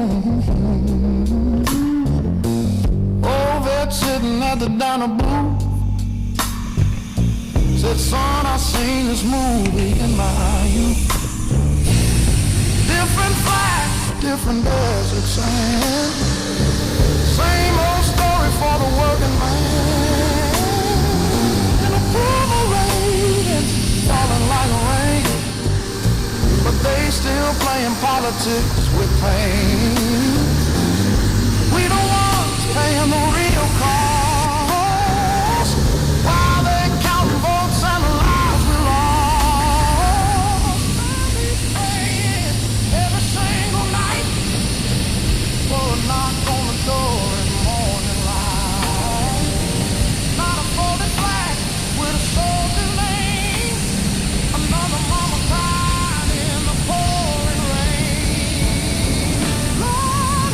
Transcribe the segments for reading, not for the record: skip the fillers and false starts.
Old vet sitting at the diner booth said, son, I seen this movie in my youth. Different flag, different desert sand, same old story for the working man. And the poor rain falling like rain, but they still playing politics with pain. We the ones paying the real cost, while they counting votes and the lives we lost. I'll be praying every single night for a knock on the door in the morning light. Not a folded flag with a soldier's name, another mama crying in the pouring rain. Lord,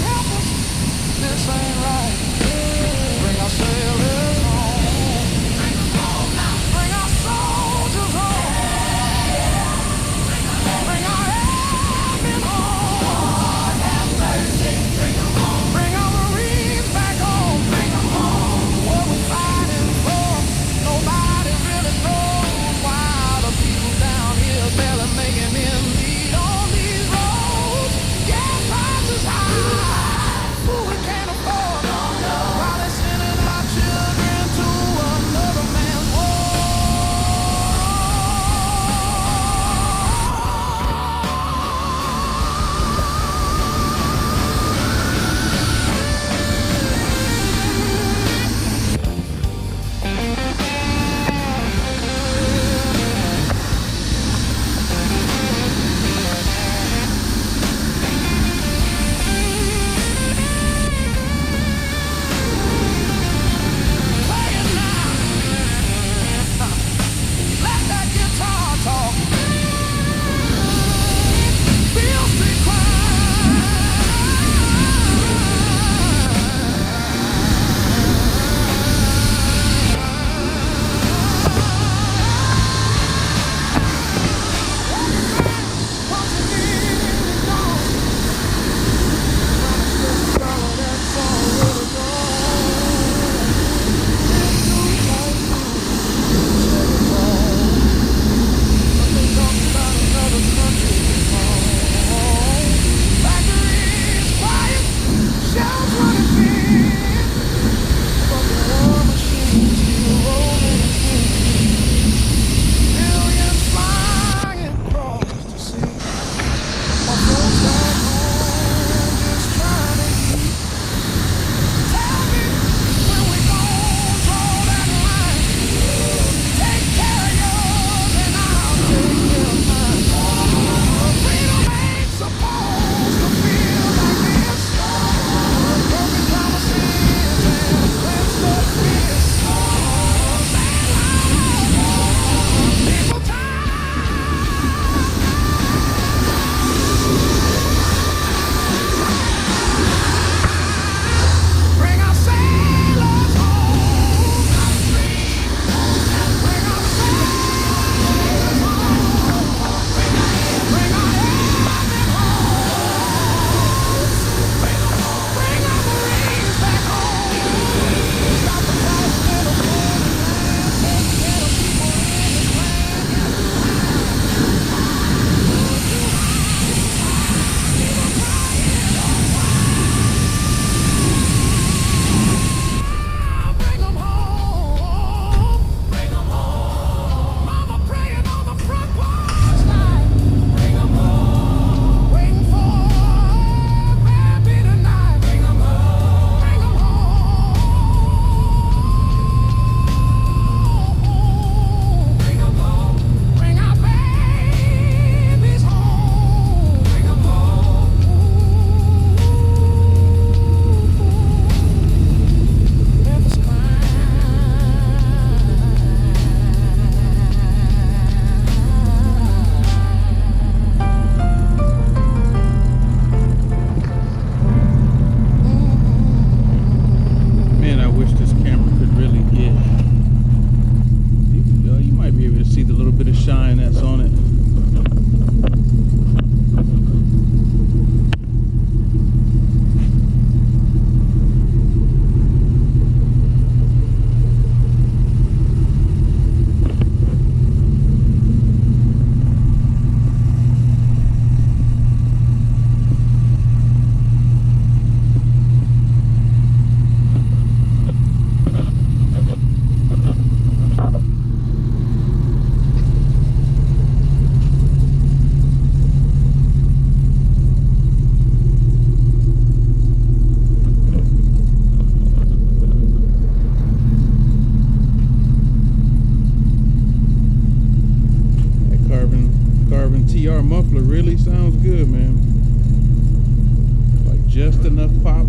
just enough pop.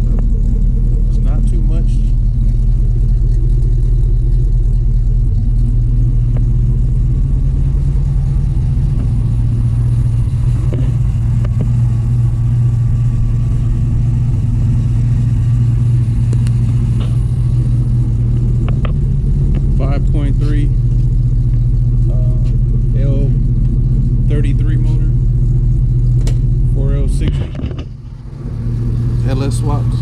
It's not too much. L33 motor, 4L60 LS swaps.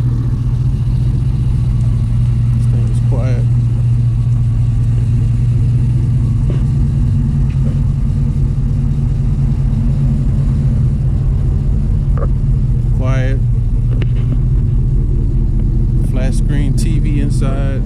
This thing is quiet. Quiet. Flat screen TV inside.